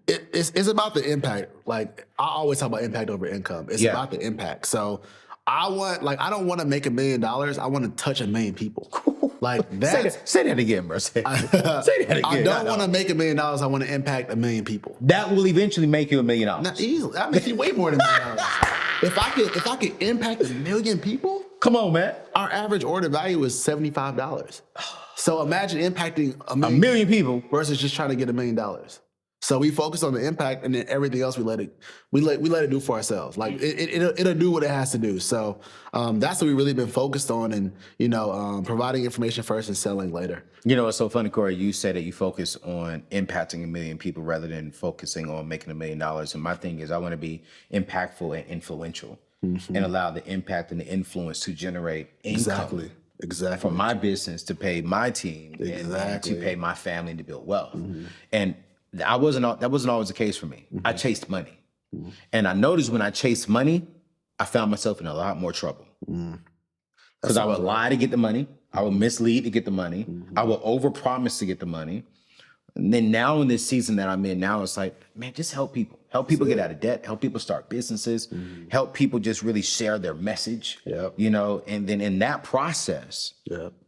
It's about the impact. Like I always talk about impact over income. It's about the impact. So I don't want to make $1 million. I want to touch 1 million people. Like that. Say that again, bro. Say that again. I don't want to make $1 million. I want to impact 1 million people. That will eventually make you $1 million. Not easily. That makes you way more than $1 million. If I could impact 1 million people, come on, man. Our average order value is $75. So imagine impacting a million people versus just trying to get $1 million. So we focus on the impact, and then everything else we let it do for ourselves. Like it'll do what it has to do. So that's what we really been focused on, and providing information first and selling later. You know, it's so funny, Corey. You said that you focus on impacting 1 million people rather than focusing on making $1 million. And my thing is, I want to be impactful and influential, and allow the impact and the influence to generate income. Exactly. For my business to pay my team and to pay my family to build wealth. And that wasn't always the case for me. I chased money. And I noticed when I chased money, I found myself in a lot more trouble. Because I would lie to get the money. I would mislead to get the money. I would overpromise to get the money. And then now in this season that I'm in now, it's like, man, just help people. Help people get out of debt. Help people start businesses. Help people just really share their message. And then in that process,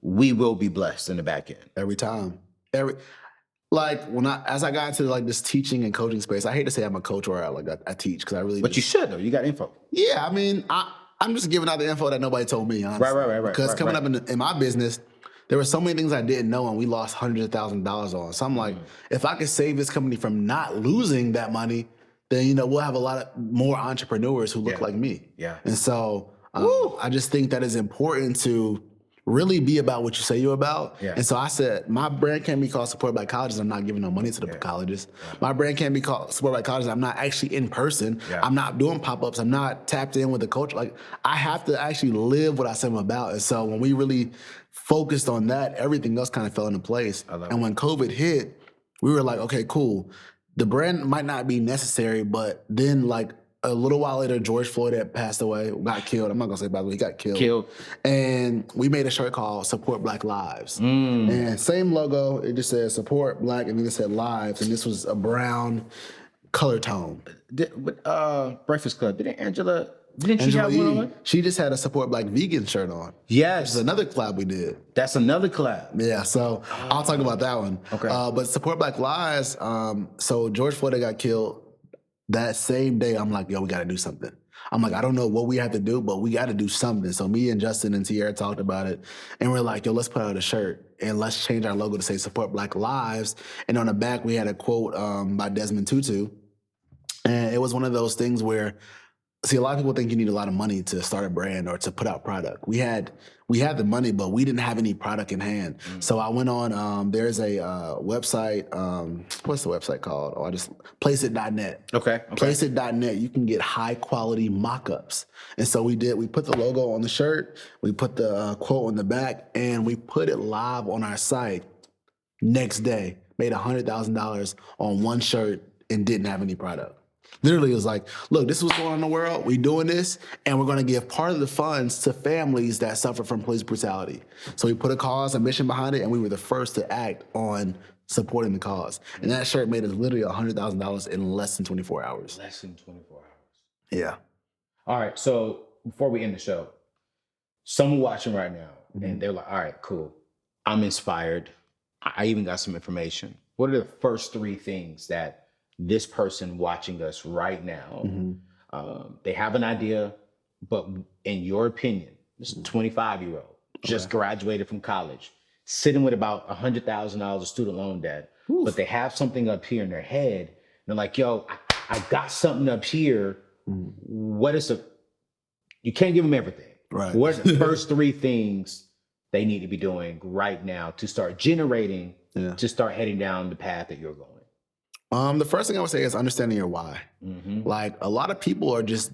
we will be blessed in the back end. Every time. As I got into this teaching and coaching space, I hate to say I'm a coach or I teach because I really. But you should though. You got info. Yeah, I mean, I'm just giving out the info that nobody told me. Honestly. Right. Because coming up in my business, there were so many things I didn't know, and we lost hundreds of thousands of dollars on. So I'm like, if I could save this company from not losing that money, then we'll have a lot more entrepreneurs who look like me. Yeah. And so I just think that is important to really be about what you say you're about. Yeah. And so I said, my brand can't be called Support by Colleges. I'm not giving no money to the colleges. My brand can't be called Support by Colleges. I'm not actually in person. I'm not doing pop-ups. I'm not tapped in with the culture. Like, I have to actually live what I say I'm about. And so when we really focused on that, everything else kind of fell into place. And when COVID hit, we were like, okay, cool. The brand might not be necessary, but then a little while later, George Floyd had passed away, got killed. I'm not gonna say by the way, he got killed. And we made a shirt called Support Black Lives. And same logo, it just said Support Black, and then it said Lives, and this was a brown color tone. Breakfast Club, didn't she have one on? She just had a Support Black Vegan shirt on. Yes. Which is another collab we did. That's another collab. Yeah, so I'll talk about that one. Okay. But Support Black Lives, so George Floyd got killed. That same day, I'm like, yo, we got to do something. I'm like, I don't know what we have to do, but we got to do something. So me and Justin and Tierra talked about it. And we're like, yo, let's put out a shirt and let's change our logo to say Support Black Lives. And on the back, we had a quote by Desmond Tutu. And it was one of those things where, see, a lot of people think you need a lot of money to start a brand or to put out product. We had the money, but we didn't have any product in hand. So I went on, there's a website, what's the website called? Placeit.net. Okay. Placeit.net, you can get high quality mock-ups. And so we put the logo on the shirt, we put the quote on the back, and we put it live on our site. Next day, made $100,000 on one shirt and didn't have any product. Literally, it was like, look, this is what's going on in the world. We're doing this, and we're going to give part of the funds to families that suffer from police brutality. So we put a mission behind it, and we were the first to act on supporting the cause. And that shirt made us literally $100,000 in less than 24 hours. Less than 24 hours. Yeah. All right, so before we end the show, someone watching right now, and they're like, all right, cool. I'm inspired. I even got some information. What are the first 3 things that this person watching us right now, they have an idea, but in your opinion, this is a 25-year-old, just graduated from college, sitting with about $100,000 of student loan debt, but they have something up here in their head, and they're like, yo, I got something up here. You can't give them everything. Right. What are the first 3 things they need to be doing right now to start generating, to start heading down the path that you're going? The first thing I would say is understanding your why. Like, a lot of people are just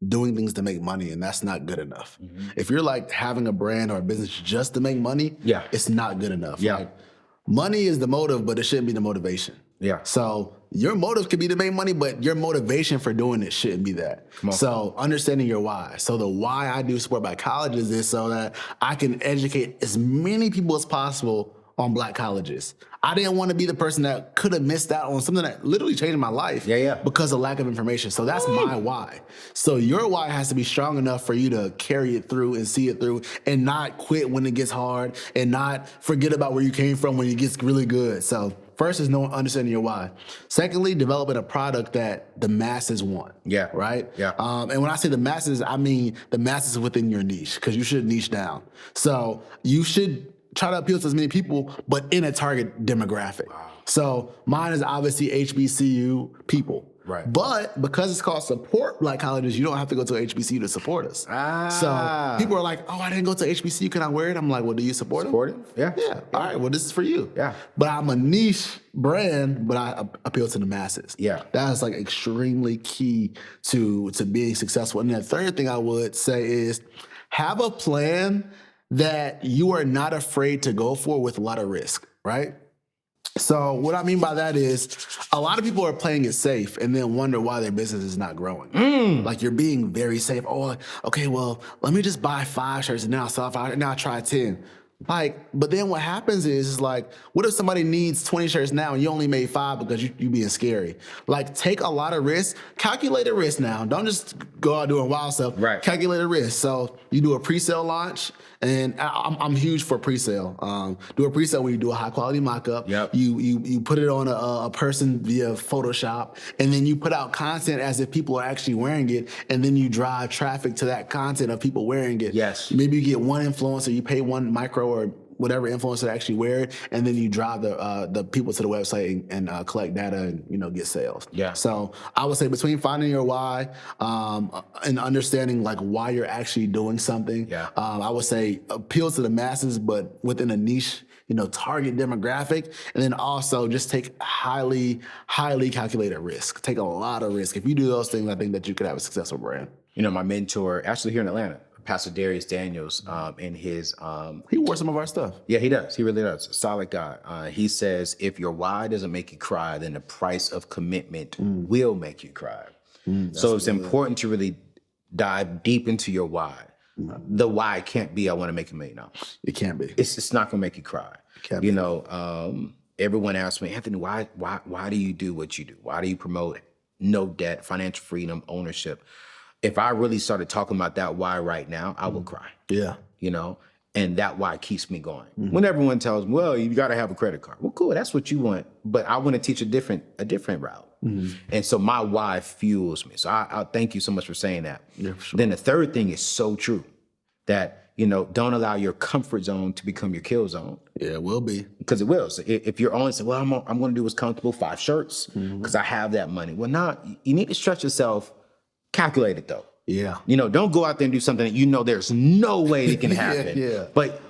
doing things to make money, and that's not good enough. If you're having a brand or a business just to make money, it's not good enough. Money is the motive, but it shouldn't be the motivation. So your motive could be to make money, but your motivation for doing it shouldn't be that. So understanding your why. So the why I do Support by Colleges is so that I can educate as many people as possible on black colleges. I didn't want to be the person that could have missed out on something that literally changed my life because of lack of information. So that's my why. So your why has to be strong enough for you to carry it through and see it through and not quit when it gets hard and not forget about where you came from when it gets really good. So first is understanding your why. Secondly, developing a product that the masses want. Yeah. Right? Yeah. And when I say the masses, I mean the masses within your niche, because you should niche down. So you should try to appeal to as many people, but in a target demographic. Wow. So mine is obviously HBCU people. Right. But because it's called Support Black Colleges, you don't have to go to HBCU to support us. So people are like, oh, I didn't go to HBCU. Can I wear it? I'm like, well, do you support it? Support it? Yeah. Yeah. All right. Well, this is for you. Yeah. But I'm a niche brand, but I appeal to the masses. Yeah. That is like extremely key to being successful. And the third thing I would say is have a plan that you are not afraid to go for with a lot of risk, right? So what I mean by that is a lot of people are playing it safe and then wonder why their business is not growing. Like you're being very safe. Oh, okay, well, let me just buy 5 shirts and then I'll sell 5 and now I'll try 10. Like, but then what happens is like, what if somebody needs 20 shirts now and you only made 5 because you being scary? Like, take a lot of risk, calculate a risk now. Don't just go out doing wild stuff. Right. Calculate a risk. So you do a pre-sale launch, and I'm huge for pre-sale. Do a pre-sale where you do a high quality mock-up. Yep. You put it on a person via Photoshop, and then you put out content as if people are actually wearing it, and then you drive traffic to that content of people wearing it. Yes. Maybe you get one influencer, you pay one micro or whatever influencer to actually wear it, and then you drive the people to the website and collect data and get sales. Yeah. So I would say between finding your why and understanding like why you're actually doing something, I would say appeal to the masses, but within a niche, target demographic, and then also just take highly calculated risk. Take a lot of risk. If you do those things, I think that you could have a successful brand. My mentor, actually here in Atlanta, Pastor Darius Daniels, in his he wore some of our stuff. Yeah, he does. He really does. Solid guy. He says, if your why doesn't make you cry, then the price of commitment will make you cry. So it's important to really dive deep into your why. The why can't be, I want to make $1 million. It can't be. It's not going to make you cry. Everyone asks me, Anthony, why do you do what you do? Why do you promote no debt, financial freedom, ownership? If I really started talking about that why right now, I would cry. Yeah. And that why keeps me going. When everyone tells me, well, you got to have a credit card. Well, cool, that's what you want. But I want to teach a different route. And so my why fuels me. So I thank you so much for saying that. Yeah, for sure. Then the third thing is so true, that, don't allow your comfort zone to become your kill zone. Yeah, it will be. Because it will. So if you're only saying, well, I'm going to do what's comfortable, 5 shirts, because I have that money. Well, you need to stretch yourself. Calculate it though. Yeah. Don't go out there and do something that there's no way it can happen. But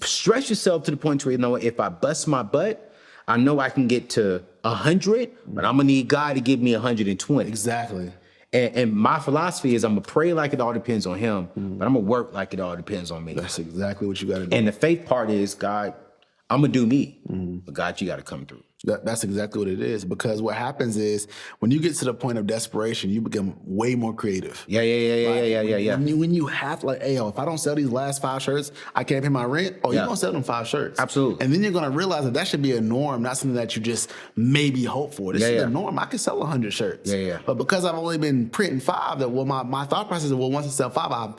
stretch yourself to the point where, if I bust my butt, I know I can get to 100, but I'm gonna need God to give me 120. Exactly. And my philosophy is I'm gonna pray like it all depends on him, but I'm gonna work like it all depends on me. That's exactly what you gotta do. And the faith part is, God, I'm gonna do me, but God, you gotta come through. That's exactly what it is, because what happens is when you get to the point of desperation, you become way more creative. Yeah. When you have if I don't sell these last 5 shirts, I can't pay my rent. Oh, you're gonna sell them 5 shirts. Absolutely. And then you're gonna realize that should be a norm, not something that you just maybe hope for. This is the norm. I can sell 100 shirts. But because I've only been printing 5, my thought process is, once I sell 5,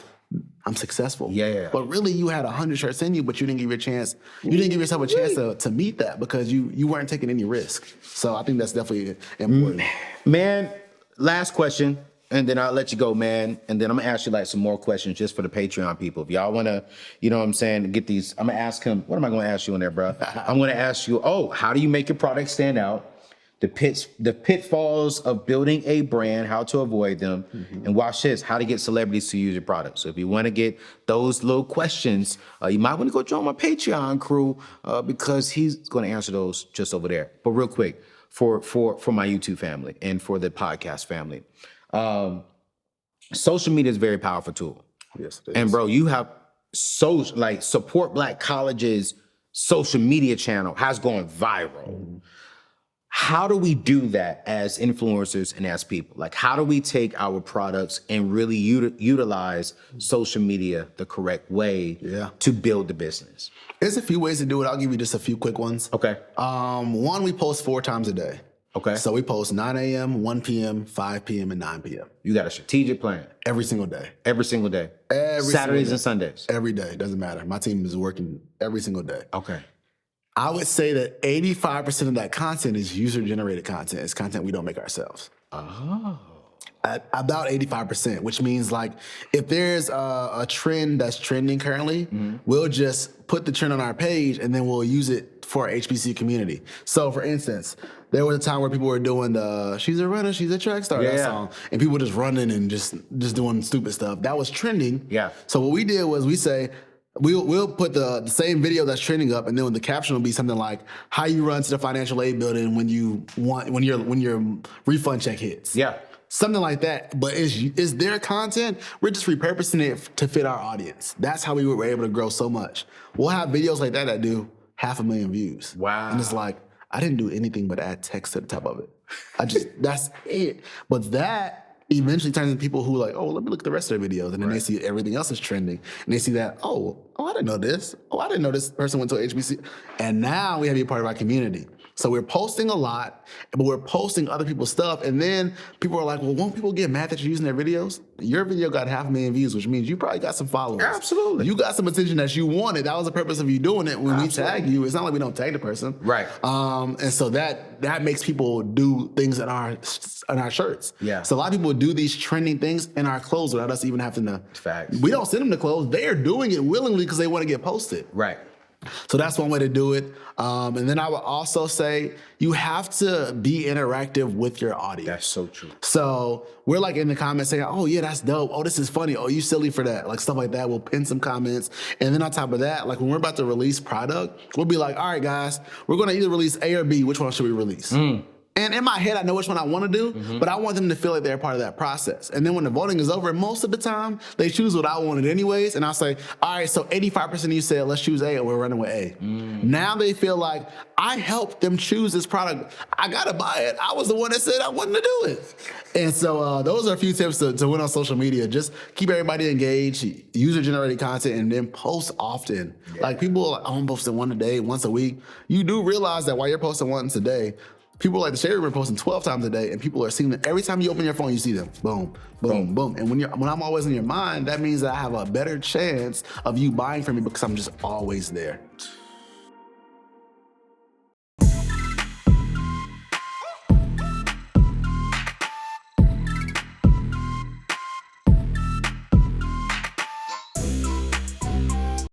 I'm successful. But really, you had 100 shirts in you, but you didn't give yourself a chance to meet that because you weren't taking any risk. So I think that's definitely important. Man, last question, and then I'll let you go, man. And then I'm gonna ask you some more questions just for the Patreon people. If y'all wanna, get these, I'm gonna ask him, what am I gonna ask you in there, bro? I'm gonna ask you, how do you make your product stand out? The pitfalls of building a brand, how to avoid them, and watch this, how to get celebrities to use your product. So if you want to get those little questions, you might want to go join my Patreon crew because he's going to answer those just over there. But real quick, for my YouTube family and for the podcast family, social media is a very powerful tool. Yes, it is. And bro, you have Support Black Colleges social media channel has gone viral. how do we do that as influencers and as people? Like, how do we take our products and really utilize social media the correct way to build the business? There's a few ways to do it. I'll give you just a few quick ones. Okay. One, we post 4 times a day. Okay. So we post 9 a.m., 1 p.m., 5 p.m., and 9 p.m. You got a strategic plan. Every single day. Every single day. Saturdays and Sundays. Every day. Doesn't matter. My team is working every single day. Okay. I would say that 85% of that content is user-generated content. It's content we don't make ourselves. Oh. About 85%, which means like if there's a trend that's trending currently, we'll just put the trend on our page and then we'll use it for our HBC community. So for instance, there was a time where people were doing the "She's a runner, she's a track star" that song, and people just running and just doing stupid stuff. That was trending. Yeah. So what we did was we say, We'll put the same video that's trending up, and then the caption will be something like "How you run to the financial aid building when your refund check hits." Yeah, something like that. But is their content? We're just repurposing it to fit our audience. That's how we were able to grow so much. We'll have videos like that do 500,000 views. Wow! And it's like I didn't do anything but add text to the top of it. That's it. But that eventually turns into people who like, oh, let me look at the rest of their videos. And then they see everything else is trending. And they see that, oh, I didn't know this. Oh, I didn't know this person went to HBC. And now we have to be a part of our community. So we're posting a lot, but we're posting other people's stuff. And then people are like, well, won't people get mad that you're using their videos? Your video got 500,000 views, which means you probably got some followers. Absolutely. You got some attention that you wanted. That was the purpose of you doing it. When we tag you, it's not like we don't tag the person. Right. And so that makes people do things in our shirts. Yeah. So a lot of people do these trending things in our clothes without us even having to. Facts. We don't send them the clothes. They are doing it willingly because they want to get posted. Right. So that's one way to do it. And then I would also say you have to be interactive with your audience. That's so true. So we're like in the comments saying, oh, yeah, that's dope. Oh, this is funny. Oh, you silly for that. Like stuff like that. We'll pin some comments. And then on top of that, like when we're about to release product, we'll be like, all right, guys, we're going to either release A or B. Which one should we release? And in my head, I know which one I want to do, but I want them to feel like they're part of that process. And then when the voting is over, most of the time, they choose what I wanted anyways. And I'll say, all right, so 85% of you said, let's choose A, and we're running with A. Now they feel like I helped them choose this product. I got to buy it. I was the one that said I wanted to do it. And so those are a few tips to win on social media. Just keep everybody engaged, user-generated content, and then post often. Yeah. Like people are like, I'm posting one a day, once a week. You do realize that while you're posting once a day, people like the Sherry are posting 12 times a day, and people are seeing them. Every time you open your phone, you see them. Boom, boom, boom. And when I'm always in your mind, that means that I have a better chance of you buying from me because I'm just always there.